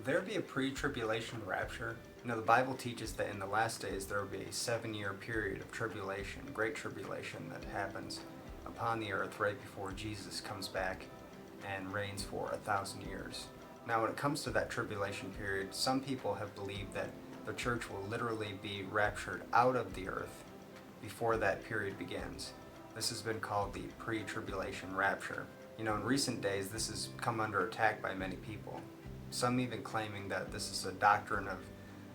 there be a pre-tribulation rapture? The Bible teaches that in the last days there will be a 7-year period of tribulation, great tribulation, that happens upon the earth right before Jesus comes back and reigns for 1,000 years. Now, when it comes to that tribulation period, some people have believed that the church will literally be raptured out of the earth before that period begins. This has been called the pre-tribulation rapture. In recent days, this has come under attack by many people. Some even claiming that this is a doctrine of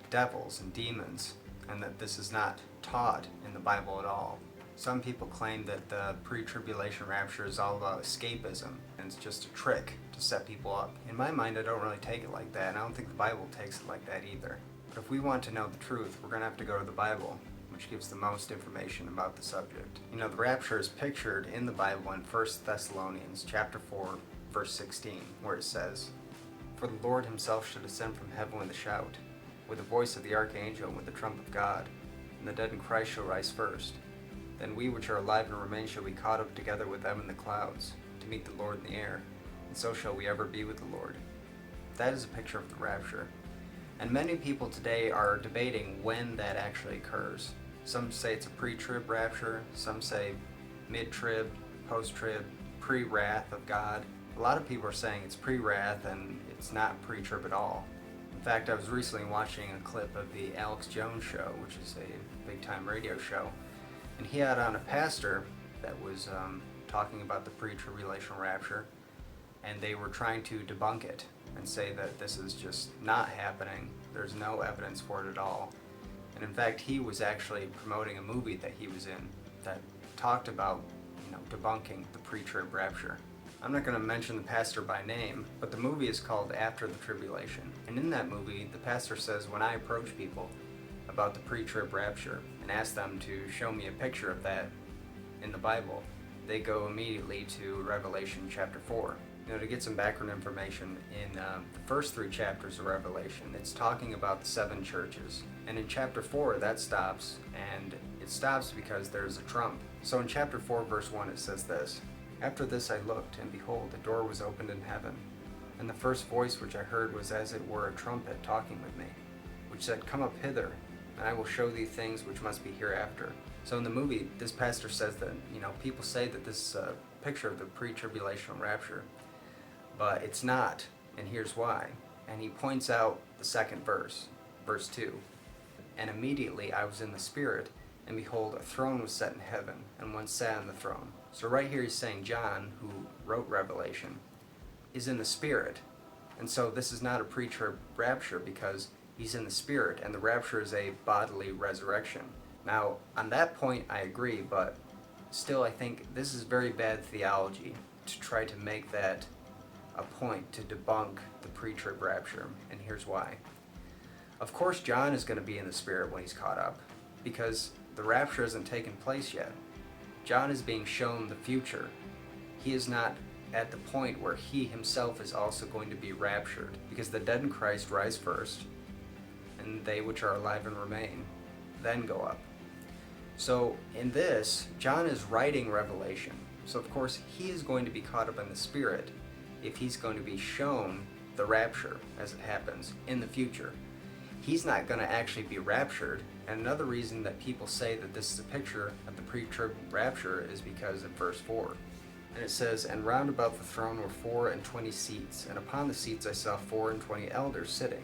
devils and demons, and that this is not taught in the Bible at all. Some people claim that the pre-tribulation rapture is all about escapism, and it's just a trick to set people up. In my mind, I don't really take it like that, and I don't think the Bible takes it like that either. But if we want to know the truth, we're going to have to go to the Bible, which gives the most information about the subject. The rapture is pictured in the Bible in 1 Thessalonians chapter 4, verse 16, where it says, "For the Lord himself shall descend from heaven with a shout, with the voice of the archangel, and with the trump of God, and the dead in Christ shall rise first. Then we which are alive and remain shall be caught up together with them in the clouds, to meet the Lord in the air, and so shall we ever be with the Lord." That is a picture of the rapture. And many people today are debating when that actually occurs. Some say it's a pre-trib rapture, some say mid-trib, post-trib, pre-wrath of God. A lot of people are saying it's pre-wrath and it's not pre-trib at all. In fact, I was recently watching a clip of the Alex Jones show, which is a big-time radio show, and he had on a pastor that was talking about the pre-tribulation rapture, and they were trying to debunk it and say that this is just not happening. There's no evidence for it at all. And in fact, he was actually promoting a movie that he was in that talked about, debunking the pre-trib rapture. I'm not going to mention the pastor by name, but the movie is called After the Tribulation. And in that movie, the pastor says, when I approach people about the pre-trib rapture and ask them to show me a picture of that in the Bible, they go immediately to Revelation chapter 4. To get some background information, in the first 3 chapters of Revelation, it's talking about the 7 churches. And in chapter 4, that stops, and it stops because there's a trump. So in chapter 4, verse 1, it says this, "After this I looked, and behold, a door was opened in heaven. And the first voice which I heard was as it were a trumpet talking with me, which said, Come up hither, and I will show thee things which must be hereafter." So in the movie, this pastor says that, people say that this is a picture of the pre-tribulational rapture, but it's not, and here's why. And he points out the second verse, verse 2. "And immediately I was in the Spirit, and behold, a throne was set in heaven, and one sat on the throne." So right here he's saying John, who wrote Revelation, is in the Spirit. And so this is not a pre-trib rapture because he's in the Spirit, and the rapture is a bodily resurrection. Now, on that point I agree, but still I think this is very bad theology to try to make that a point to debunk the pre-trib rapture, and here's why. Of course John is going to be in the Spirit when he's caught up, because the rapture hasn't taken place yet. John is being shown the future. He is not at the point where he himself is also going to be raptured, because the dead in Christ rise first, and they which are alive and remain then go up. So in this, John is writing Revelation, so of course he is going to be caught up in the Spirit if he's going to be shown the rapture as it happens in the future. He's not going to actually be raptured, and another reason that people say that this is a picture of the pre-trib rapture is because of verse 4. And it says, "And round about the throne were 24 seats, and upon the seats I saw 24 elders sitting,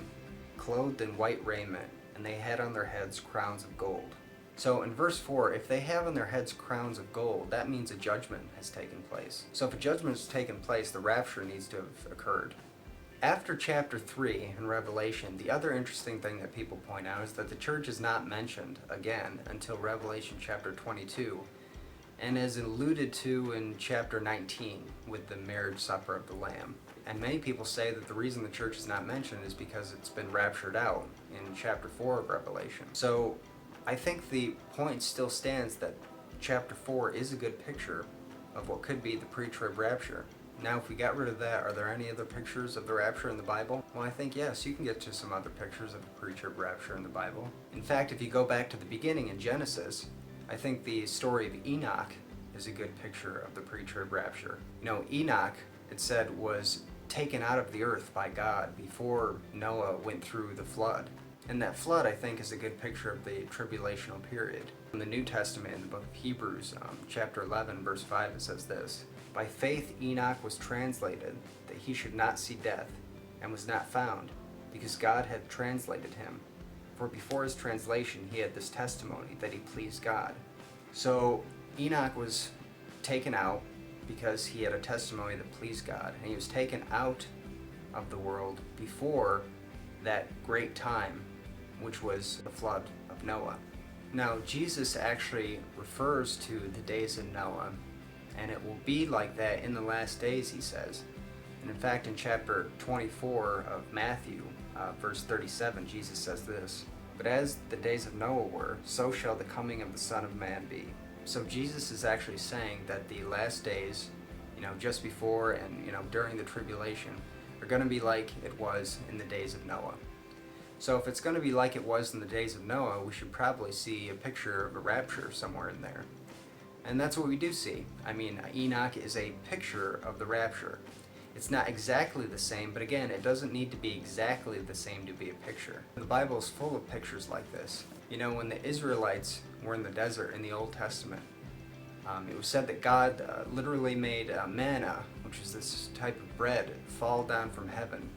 clothed in white raiment, and they had on their heads crowns of gold." So in verse 4, if they have on their heads crowns of gold, that means a judgment has taken place. So if a judgment has taken place, the rapture needs to have occurred. After chapter 3 in Revelation, the other interesting thing that people point out is that the church is not mentioned again until Revelation chapter 22, and is alluded to in chapter 19 with the marriage supper of the Lamb. And many people say that the reason the church is not mentioned is because it's been raptured out in chapter 4 of Revelation. So I think the point still stands that chapter 4 is a good picture of what could be the pre-trib rapture. Now, if we got rid of that, are there any other pictures of the rapture in the Bible? Well, I think yes, you can get to some other pictures of the pre-trib rapture in the Bible. In fact, if you go back to the beginning in Genesis, I think the story of Enoch is a good picture of the pre-trib rapture. Enoch, it said, was taken out of the earth by God before Noah went through the flood. And that flood, I think, is a good picture of the tribulational period. In the New Testament, in the book of Hebrews, chapter 11, verse 5, it says this: "By faith Enoch was translated, that he should not see death, and was not found, because God had translated him. For before his translation he had this testimony, that he pleased God." So Enoch was taken out because he had a testimony that pleased God, and he was taken out of the world before that great time, which was the flood of Noah. Now, Jesus actually refers to the days of Noah, and it will be like that in the last days, he says. And in fact, in chapter 24 of Matthew, verse 37, Jesus says this: "But as the days of Noah were, so shall the coming of the Son of Man be." So Jesus is actually saying that the last days, just before and, during the tribulation, are going to be like it was in the days of Noah. So if it's going to be like it was in the days of Noah, we should probably see a picture of a rapture somewhere in there. And that's what we do see. I mean, Enoch is a picture of the rapture. It's not exactly the same, but again, it doesn't need to be exactly the same to be a picture. The Bible is full of pictures like this. When the Israelites were in the desert in the Old Testament, it was said that God literally made manna, which is this type of bread, fall down from heaven,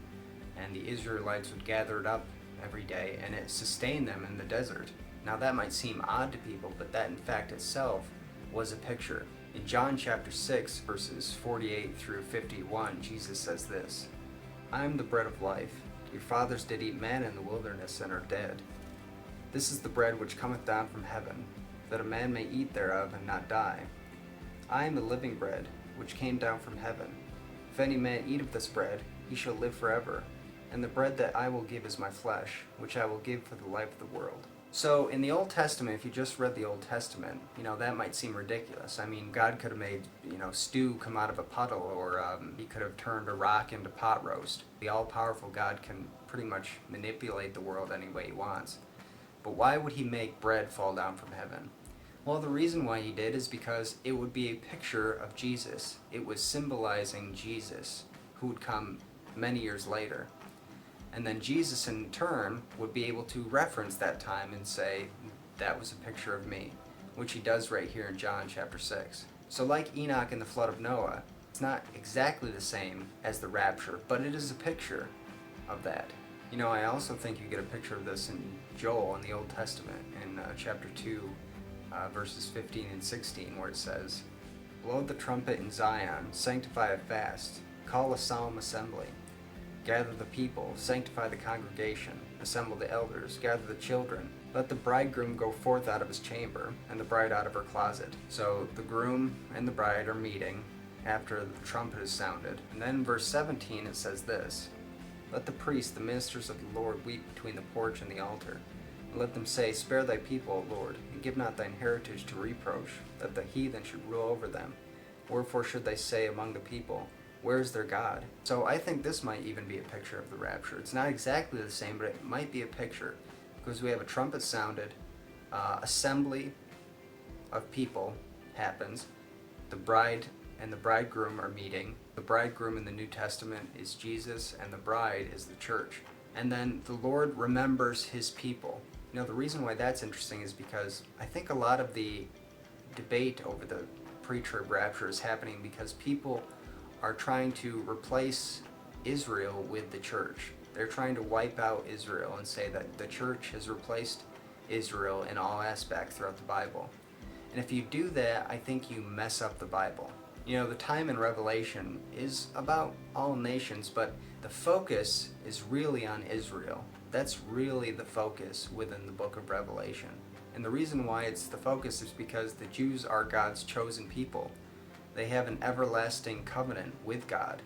and the Israelites would gather it up every day, and it sustained them in the desert. Now that might seem odd to people, but that in fact itself was a picture. In John chapter 6, verses 48 through 51, Jesus says this: "I am the bread of life. Your fathers did eat manna in the wilderness and are dead. This is the bread which cometh down from heaven, that a man may eat thereof and not die. I am the living bread, which came down from heaven. If any man eat of this bread, he shall live forever. And the bread that I will give is my flesh, which I will give for the life of the world." So in the Old Testament, if you just read the Old Testament, that might seem ridiculous. I mean, God could have made, stew come out of a puddle, or he could have turned a rock into pot roast. The all-powerful God can pretty much manipulate the world any way he wants. But why would he make bread fall down from heaven? Well, the reason why he did is because it would be a picture of Jesus. It was symbolizing Jesus, who would come many years later. And then Jesus, in turn, would be able to reference that time and say, that was a picture of me, which he does right here in John chapter 6. So like Enoch in the flood of Noah, it's not exactly the same as the rapture, but it is a picture of that. I also think you get a picture of this in Joel in the Old Testament, in chapter 2, verses 15 and 16, where it says, "Blow the trumpet in Zion, sanctify a fast, call a solemn assembly. Gather the people, sanctify the congregation, assemble the elders, gather the children. Let the bridegroom go forth out of his chamber, and the bride out of her closet." So the groom and the bride are meeting after the trumpet is sounded. And then in verse 17 it says this: "Let the priests, the ministers of the Lord, weep between the porch and the altar. And let them say, Spare thy people, O Lord, and give not thine heritage to reproach, that the heathen should rule over them. Wherefore should they say among the people, Where is their God?" So I think this might even be a picture of the rapture. It's not exactly the same, but it might be a picture, because we have a trumpet sounded, assembly of people happens, the bride and the bridegroom are meeting. The bridegroom in the New Testament is Jesus, and the bride is the church. And then the Lord remembers his people. The reason why that's interesting is because I think a lot of the debate over the pre-trib rapture is happening because people are trying to replace Israel with the church. They're trying to wipe out Israel and say that the church has replaced Israel in all aspects throughout the Bible. And if you do that, I think you mess up the Bible. The time in Revelation is about all nations, but the focus is really on Israel. That's really the focus within the book of Revelation. And the reason why it's the focus is because the Jews are God's chosen people. They have an everlasting covenant with God.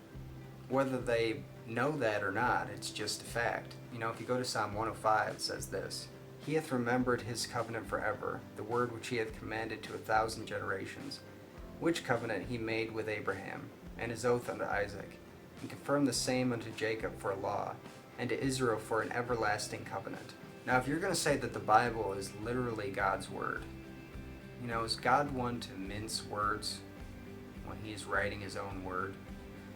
Whether they know that or not, it's just a fact. If you go to Psalm 105, it says this: "He hath remembered his covenant forever, the word which he hath commanded to 1,000 generations, which covenant he made with Abraham, and his oath unto Isaac, and confirmed the same unto Jacob for a law, and to Israel for an everlasting covenant." Now, if you're going to say that the Bible is literally God's word, is God one to mince words when he's writing his own word?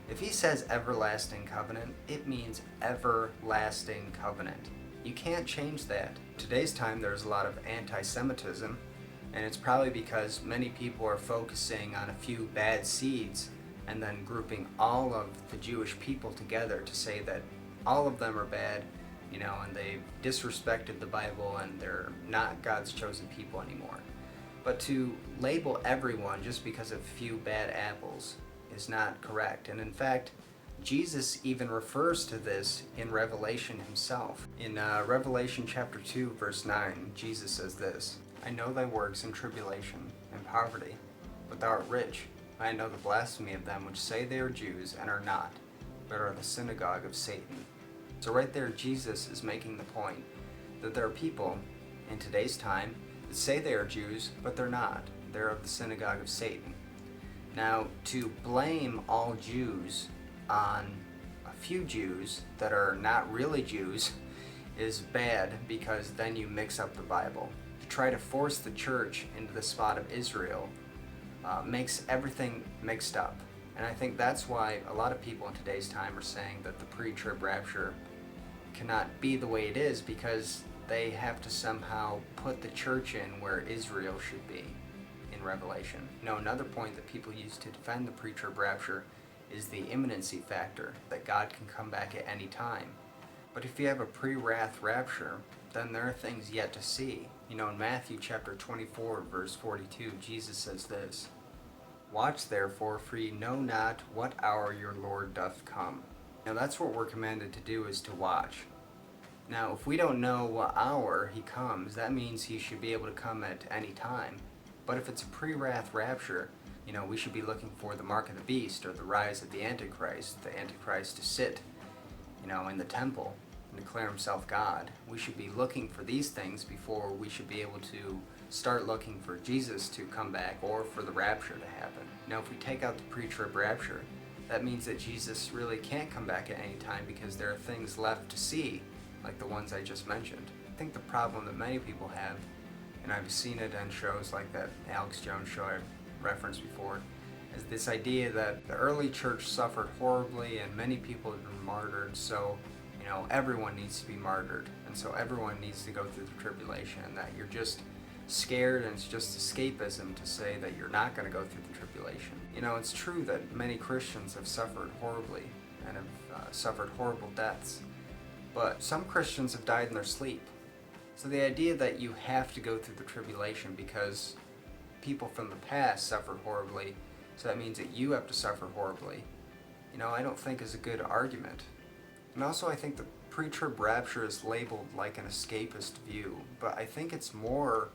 If he says everlasting covenant, it means everlasting covenant. You can't change that. Today's time there's a lot of anti-Semitism, and it's probably because many people are focusing on a few bad seeds and then grouping all of the Jewish people together to say that all of them are bad, and they've disrespected the Bible and they're not God's chosen people anymore. But to label everyone just because of a few bad apples is not correct. And in fact, Jesus even refers to this in Revelation himself. In Revelation chapter 2, verse 9, Jesus says this, I know thy works in tribulation and poverty, but thou art rich. I know the blasphemy of them which say they are Jews and are not, but are the synagogue of Satan. So right there, Jesus is making the point that there are people in today's time that say they are Jews, but they're not. They're of the synagogue of Satan. Now, to blame all Jews on a few Jews that are not really Jews is bad, because then you mix up the Bible. To try to force the church into the spot of Israel makes everything mixed up. And I think that's why a lot of people in today's time are saying that the pre-trib rapture cannot be the way it is, because they have to somehow put the church in where Israel should be in Revelation. Another point that people use to defend the pre-trib rapture is the imminency factor, that God can come back at any time. But if you have a pre-wrath rapture, then there are things yet to see. In Matthew chapter 24, verse 42, Jesus says this, Watch therefore, for ye know not what hour your Lord doth come. Now that's what we're commanded to do, is to watch. Now if we don't know what hour he comes, that means he should be able to come at any time. But if it's a pre-wrath rapture, we should be looking for the mark of the beast, or the rise of the Antichrist to sit, in the temple and declare himself God. We should be looking for these things before we should be able to start looking for Jesus to come back or for the rapture to happen. Now, if we take out the pre-trib rapture, that means that Jesus really can't come back at any time, because there are things left to see, like the ones I just mentioned. I think the problem that many people have, and I've seen it on shows like that Alex Jones show I referenced before, is this idea that the early church suffered horribly and many people have been martyred, so everyone needs to be martyred, and so everyone needs to go through the tribulation, and that you're just scared and it's just escapism to say that you're not going to go through the tribulation. It's true that many Christians have suffered horribly and have suffered horrible deaths, but some Christians have died in their sleep. So the idea that you have to go through the tribulation because people from the past suffered horribly, so that means that you have to suffer horribly, I don't think is a good argument. And also I think the pre-trib rapture is labeled like an escapist view, but I think it's more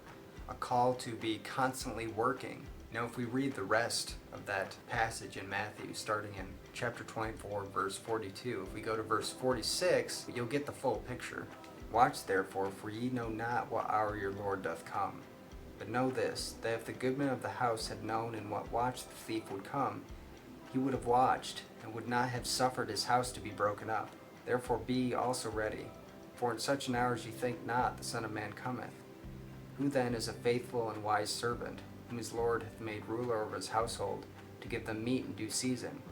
a call to be constantly working. If we read the rest of that passage in Matthew, starting in chapter 24, verse 42, if we go to verse 46, you'll get the full picture. Watch therefore, for ye know not what hour your Lord doth come. But know this, that if the goodman of the house had known in what watch the thief would come, he would have watched, and would not have suffered his house to be broken up. Therefore be ye also ready, for in such an hour as ye think not, the Son of Man cometh. Who then is a faithful and wise servant, whom his Lord hath made ruler over his household, to give them meat in due season?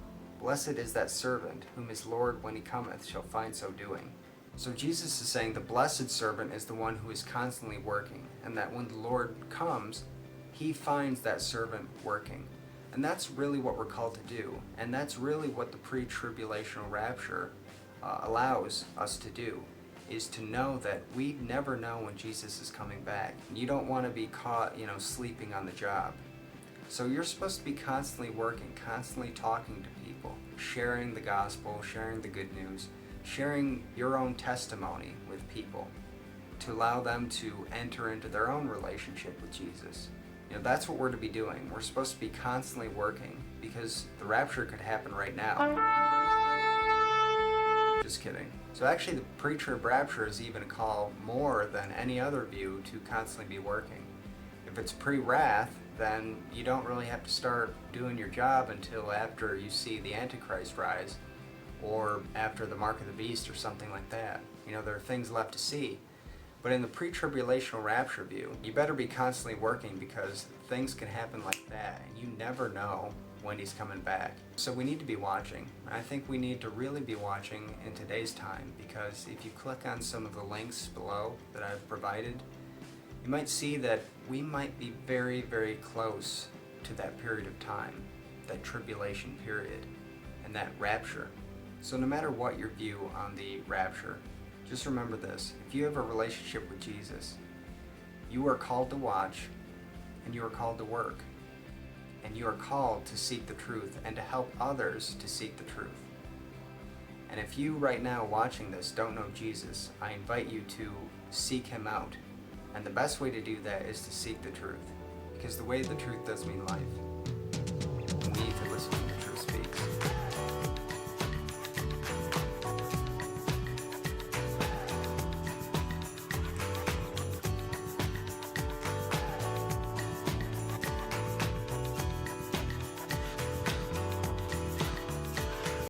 Blessed is that servant, whom his Lord, when he cometh, shall find so doing. So Jesus is saying the blessed servant is the one who is constantly working, and that when the Lord comes, he finds that servant working. And that's really what we're called to do, and that's really what the pre-tribulational rapture allows us to do, is to know that we never know when Jesus is coming back. You don't want to be caught, sleeping on the job. So you're supposed to be constantly working, constantly talking to people, sharing the gospel, sharing the good news, sharing your own testimony with people to allow them to enter into their own relationship with Jesus. That's what we're to be doing. We're supposed to be constantly working, because the rapture could happen right now. Just kidding. So actually the pre-trib rapture is even a call more than any other view to constantly be working. If it's pre-wrath, then you don't really have to start doing your job until after you see the Antichrist rise, or after the mark of the beast or something like that. There are things left to see. But in the pre-tribulational rapture view, you better be constantly working, because things can happen like that, and you never know when he's coming back. So we need to be watching. I think we need to really be watching in today's time, because if you click on some of the links below that I've provided, you might see that we might be very, very close to that period of time, that tribulation period, and that rapture. So no matter what your view on the rapture, just remember this: if you have a relationship with Jesus, you are called to watch, and you are called to work, and you are called to seek the truth and to help others to seek the truth. And if you right now watching this don't know Jesus, I invite you to seek him out. And the best way to do that is to seek the truth, because the way of the truth does mean life. And we need to listen to